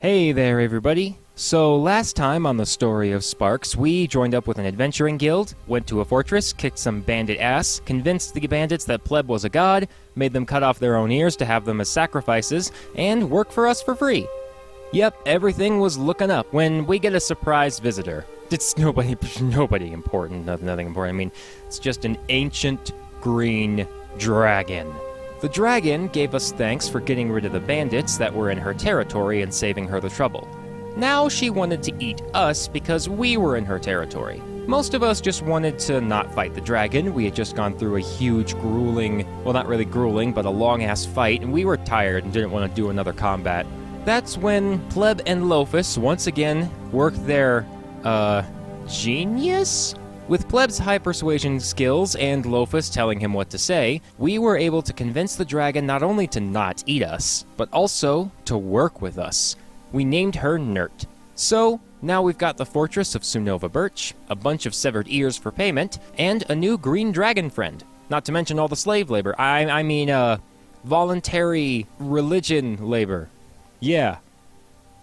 Hey there, everybody. So last time on the story of Sparks, we joined up with an adventuring guild, went to a fortress, kicked some bandit ass, convinced the bandits that pleb was a god, made them cut off their own ears to have them as sacrifices, and work for us for free. Yep, everything was looking up when we get a surprise visitor. It's nobody important, nothing important. I mean, it's just an ancient green dragon. The dragon gave us thanks for getting rid of the bandits that were in her territory and saving her the trouble. Now she wanted to eat us because we were in her territory. Most of us just wanted to not fight the dragon. We had just gone through a huge grueling, well, not really grueling, but a long-ass fight, and we were tired and didn't want to do another combat. That's when Pleb and Loafus once again worked their, genius? With Pleb's high persuasion skills and Loafus telling him what to say, we were able to convince the dragon not only to not eat us, but also to work with us. We named her Nert. So, now we've got the fortress of Sunova Birch, a bunch of severed ears for payment, and a new green dragon friend. Not to mention all the slave labor. I mean, voluntary religion labor. Yeah.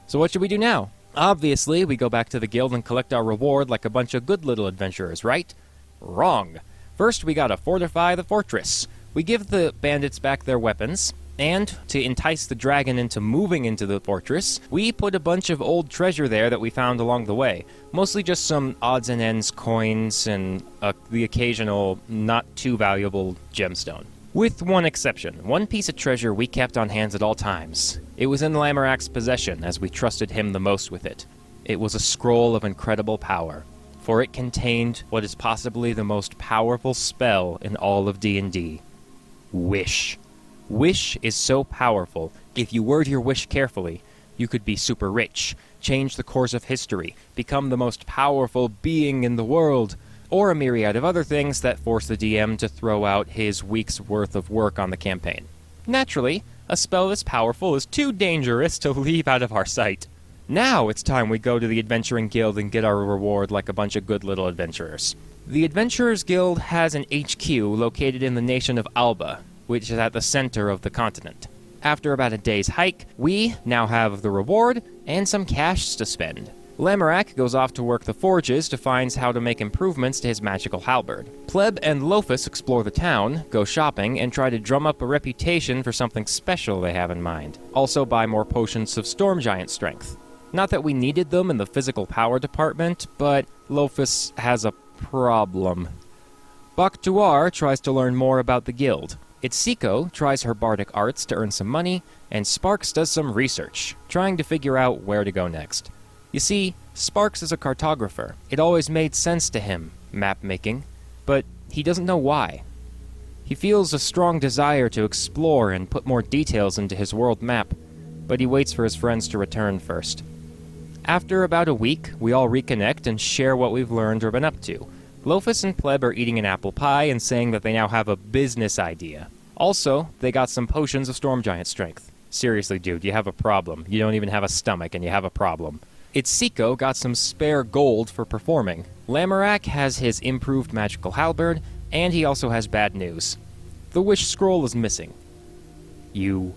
So what should we do now? Obviously, we go back to the guild and collect our reward like a bunch of good little adventurers, right? Wrong. First, we gotta fortify the fortress. We give the bandits back their weapons, and to entice the dragon into moving into the fortress, we put a bunch of old treasure there that we found along the way. Mostly just some odds and ends coins and the occasional not too valuable gemstone. With one exception, one piece of treasure we kept on hands at all times. It was in Lamorak's possession, as we trusted him the most with it. It was a scroll of incredible power, for it contained what is possibly the most powerful spell in all of D&D. Wish. Wish is so powerful, if you word your wish carefully, you could be super rich, change the course of history, become the most powerful being in the world, or a myriad of other things that force the DM to throw out his week's worth of work on the campaign. Naturally, a spell this powerful is too dangerous to leave out of our sight. Now it's time we go to the Adventuring Guild and get our reward like a bunch of good little adventurers. The Adventurers Guild has an HQ located in the nation of Alba, which is at the center of the continent. After about a day's hike, we now have the reward and some cash to spend. Lamorak goes off to work the forges to find how to make improvements to his magical halberd. Pleb and Loafus explore the town, go shopping, and try to drum up a reputation for something special they have in mind. Also buy more potions of storm giant strength. Not that we needed them in the physical power department, but Loafus has a problem. Bakhtuar tries to learn more about the guild. Itziko tries her bardic arts to earn some money, and Sparks does some research, trying to figure out where to go next. You see, Sparks is a cartographer. It always made sense to him, map-making, but he doesn't know why. He feels a strong desire to explore and put more details into his world map, but he waits for his friends to return first. After about a week, we all reconnect and share what we've learned or been up to. Loafus and Pleb are eating an apple pie and saying that they now have a business idea. Also, they got some potions of storm giant strength. Seriously, dude, you have a problem. You don't even have a stomach and you have a problem. Itziko got some spare gold for performing. Lamorak has his improved magical halberd, and he also has bad news. The wish scroll is missing. You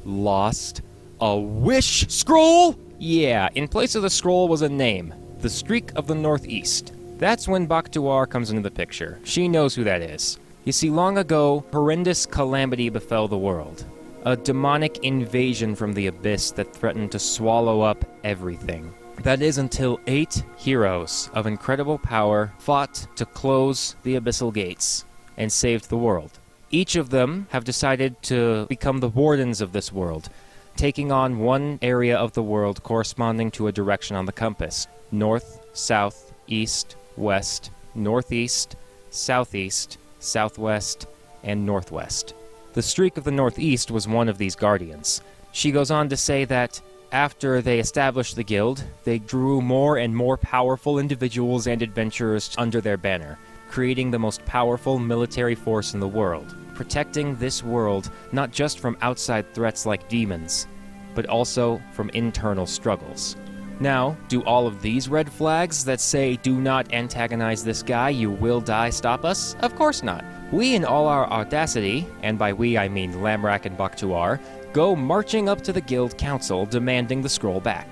lost a wish scroll? Yeah, in place of the scroll was a name. The Streak of the Northeast. That's when Bakhtuar comes into the picture. She knows who that is. You see, long ago, horrendous calamity befell the world. A demonic invasion from the abyss that threatened to swallow up everything. That is until 8 heroes of incredible power fought to close the abyssal gates and saved the world. Each of them have decided to become the wardens of this world, taking on one area of the world corresponding to a direction on the compass. North, south, east, west, northeast, southeast, southwest, and northwest. The Streak of the Northeast was one of these guardians. She goes on to say that after they established the guild, they drew more and more powerful individuals and adventurers under their banner, creating the most powerful military force in the world, protecting this world not just from outside threats like demons, but also from internal struggles. Now, do all of these red flags that say, do not antagonize this guy, you will die, stop us? Of course not. We, in all our audacity, and by we I mean Lamorak and Bakhtuar, go marching up to the guild council demanding the scroll back.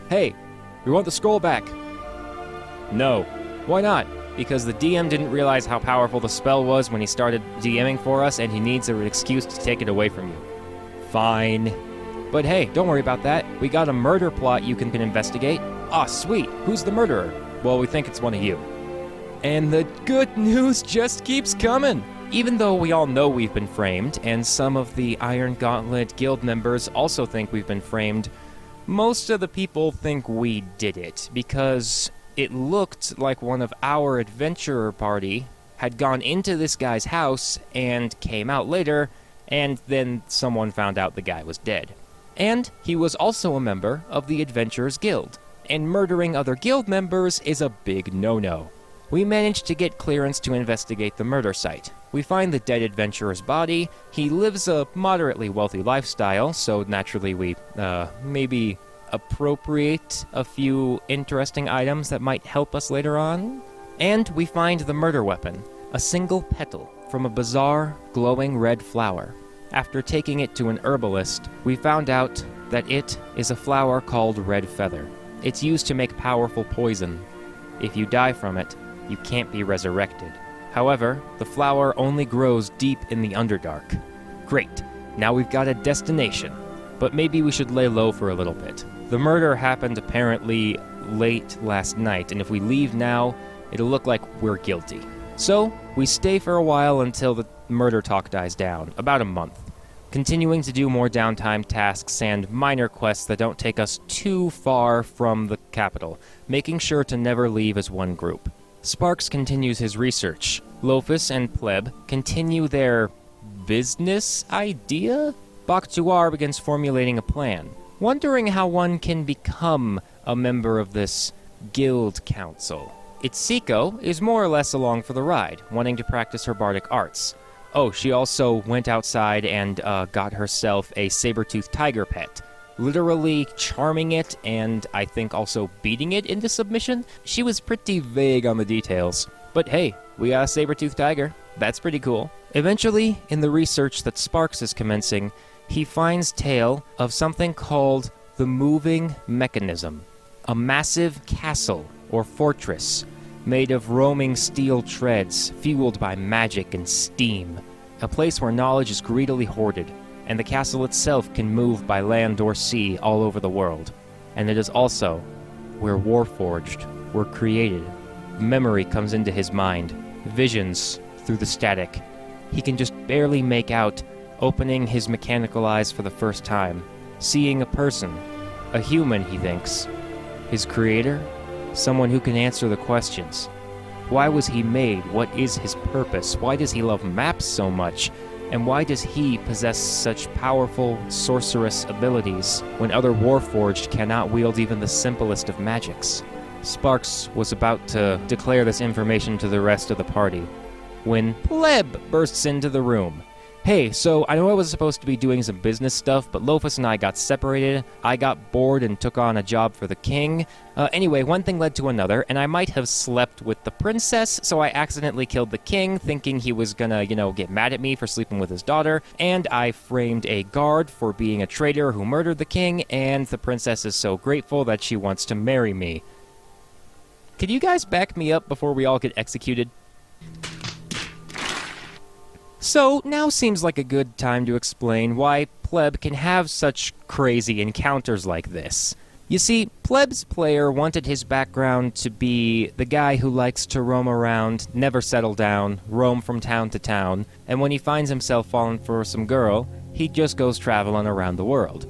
Hey, we want the scroll back. No. Why not? Because the DM didn't realize how powerful the spell was when he started DMing for us, and he needs an excuse to take it away from you. Fine. But hey, don't worry about that. We got a murder plot you can investigate. Ah, sweet. Who's the murderer? Well, we think it's one of you. And the good news just keeps coming. Even though we all know we've been framed, and some of the Iron Gauntlet guild members also think we've been framed, most of the people think we did it, because it looked like one of our adventurer party had gone into this guy's house and came out later, and then someone found out the guy was dead. And he was also a member of the Adventurers Guild, and murdering other guild members is a big no-no. We managed to get clearance to investigate the murder site. We find the dead adventurer's body. He lives a moderately wealthy lifestyle, so naturally we, maybe appropriate a few interesting items that might help us later on. And we find the murder weapon, a single petal from a bizarre, glowing red flower. After taking it to an herbalist, we found out that it is a flower called red feather. It's used to make powerful poison. If you die from it, you can't be resurrected. However, the flower only grows deep in the Underdark. Great, now we've got a destination, but maybe we should lay low for a little bit. The murder happened apparently late last night, and if we leave now, it'll look like we're guilty. So, we stay for a while until the murder talk dies down, about a month, continuing to do more downtime tasks and minor quests that don't take us too far from the capital, making sure to never leave as one group. Sparks continues his research. Loafus and Pleb continue their business idea? Bakhtuar begins formulating a plan, wondering how one can become a member of this guild council. Itziko is more or less along for the ride, wanting to practice her bardic arts. Oh, she also went outside and got herself a saber-toothed tiger pet, literally charming it and I think also beating it into submission. She was pretty vague on the details. But hey, we got a saber-toothed tiger. That's pretty cool. Eventually, in the research that Sparks is commencing, he finds tale of something called the Moving Mechanism, a massive castle or fortress made of roaming steel treads fueled by magic and steam, a place where knowledge is greedily hoarded, and the castle itself can move by land or sea all over the world. And it is also where Warforged were created. Memory comes into his mind, visions through the static. He can just barely make out, opening his mechanical eyes for the first time, seeing a person, a human, he thinks. His creator? Someone who can answer the questions. Why was he made? What is his purpose? Why does he love maps so much? And why does he possess such powerful, sorcerous abilities when other Warforged cannot wield even the simplest of magics? Sparks was about to declare this information to the rest of the party when Pleb bursts into the room. Hey, so I know I was supposed to be doing some business stuff, but Loafus and I got separated. I got bored and took on a job for the king. Anyway, one thing led to another, and I might have slept with the princess, so I accidentally killed the king, thinking he was gonna, get mad at me for sleeping with his daughter, and I framed a guard for being a traitor who murdered the king, and the princess is so grateful that she wants to marry me. Could you guys back me up before we all get executed? So, now seems like a good time to explain why Pleb can have such crazy encounters like this. You see, Pleb's player wanted his background to be the guy who likes to roam around, never settle down, roam from town to town, and when he finds himself falling for some girl, he just goes traveling around the world.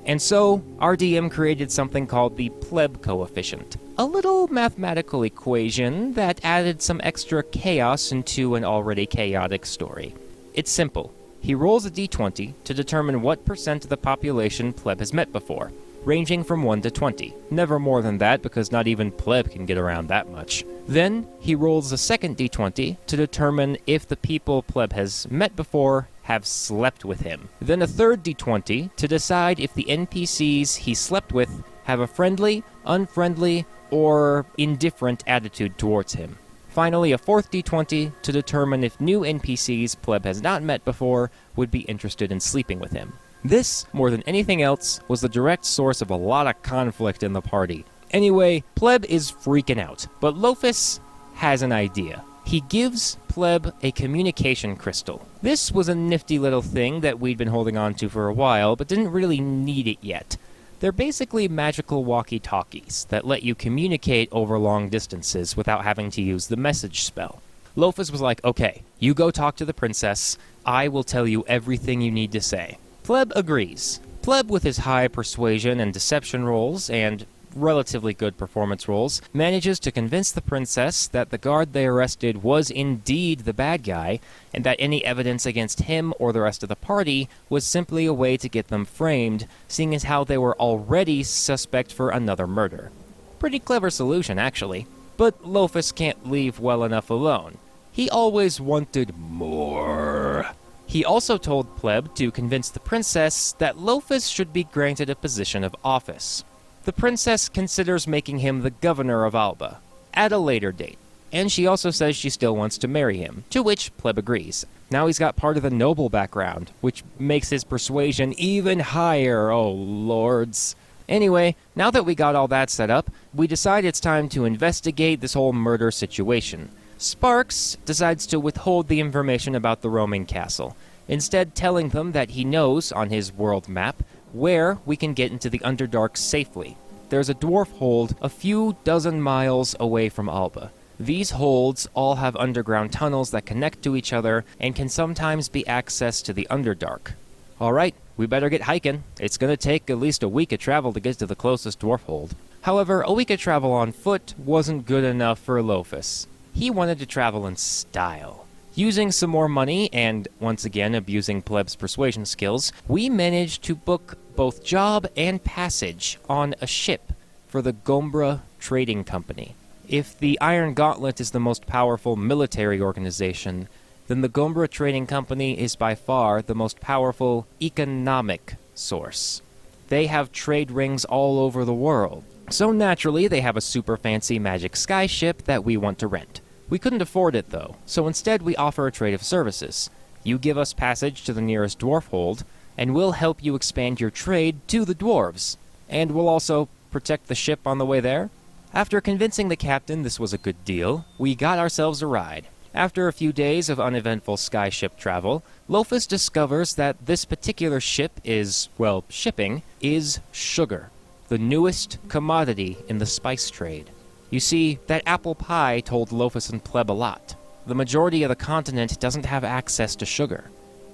And so, our DM created something called the Pleb Coefficient, a little mathematical equation that added some extra chaos into an already chaotic story. It's simple. He rolls a d20 to determine what percent of the population Pleb has met before, ranging from 1 to 20. Never more than that, because not even Pleb can get around that much. Then, he rolls a second d20 to determine if the people Pleb has met before have slept with him. Then a third d20 to decide if the NPCs he slept with have a friendly, unfriendly, or indifferent attitude towards him. Finally, a fourth d20 to determine if new NPCs Pleb has not met before would be interested in sleeping with him. This, more than anything else, was the direct source of a lot of conflict in the party. Anyway, Pleb is freaking out, but Loafus has an idea. He gives Pleb a communication crystal. This was a nifty little thing that we'd been holding on to for a while, but didn't really need it yet. They're basically magical walkie-talkies that let you communicate over long distances without having to use the message spell. Loafus was like, okay, you go talk to the princess, I will tell you everything you need to say. Pleb agrees. Pleb, with his high persuasion and deception rolls, and relatively good performance rolls, manages to convince the princess that the guard they arrested was indeed the bad guy, and that any evidence against him or the rest of the party was simply a way to get them framed, seeing as how they were already suspect for another murder. Pretty clever solution, actually. But Loafus can't leave well enough alone. He always wanted more. He also told Pleb to convince the princess that Loafus should be granted a position of office. The princess considers making him the governor of Alba at a later date, and she also says she still wants to marry him, to which Pleb agrees. Now he's got part of the noble background, which makes his persuasion even higher, oh lords. Anyway, now that we got all that set up, we decide it's time to investigate this whole murder situation. Sparks decides to withhold the information about the roaming castle, instead telling them that he knows, on his world map, where we can get into the Underdark safely. There's a dwarf hold a few dozen miles away from Alba. These holds all have underground tunnels that connect to each other and can sometimes be accessed to the Underdark. Alright, we better get hiking. It's gonna take at least a week of travel to get to the closest dwarf hold. However, a week of travel on foot wasn't good enough for Loafus. He wanted to travel in style. Using some more money, and once again abusing Pleb's persuasion skills, we managed to book both job and passage on a ship for the Gombra Trading Company. If the Iron Gauntlet is the most powerful military organization, then the Gombra Trading Company is by far the most powerful economic source. They have trade rings all over the world, so naturally they have a super fancy magic skyship that we want to rent. We couldn't afford it, though, so instead we offer a trade of services. You give us passage to the nearest dwarf hold, and we'll help you expand your trade to the dwarves. And we'll also protect the ship on the way there. After convincing the captain this was a good deal, we got ourselves a ride. After a few days of uneventful skyship travel, Loafus discovers that this particular ship is, well, shipping, is sugar, the newest commodity in the spice trade. You see, that apple pie told Loafus and Pleb a lot. The majority of the continent doesn't have access to sugar.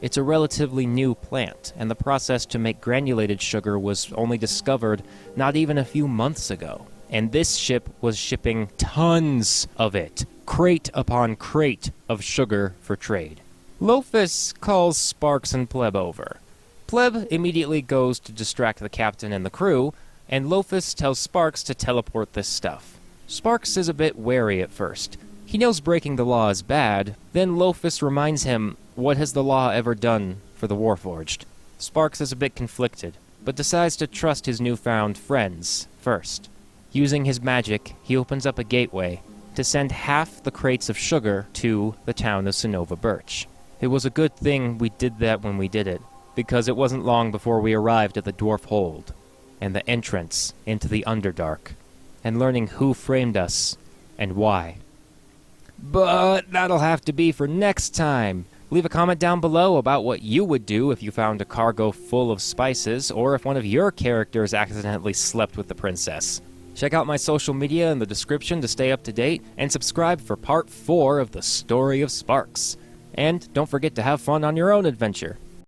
It's a relatively new plant, and the process to make granulated sugar was only discovered not even a few months ago. And this ship was shipping tons of it, crate upon crate of sugar for trade. Loafus calls Sparks and Pleb over. Pleb immediately goes to distract the captain and the crew, and Loafus tells Sparks to teleport this stuff. Sparks is a bit wary at first. He knows breaking the law is bad, then Loafus reminds him, what has the law ever done for the Warforged? Sparks is a bit conflicted, but decides to trust his newfound friends first. Using his magic, he opens up a gateway to send half the crates of sugar to the town of Sonova Birch. It was a good thing we did that when we did it, because it wasn't long before we arrived at the Dwarf Hold, and the entrance into the Underdark, and learning who framed us, and why. But that'll have to be for next time. Leave a comment down below about what you would do if you found a cargo full of spices, or if one of your characters accidentally slept with the princess. Check out my social media in the description to stay up to date, and subscribe for part 4 of the story of Sparks. And don't forget to have fun on your own adventure.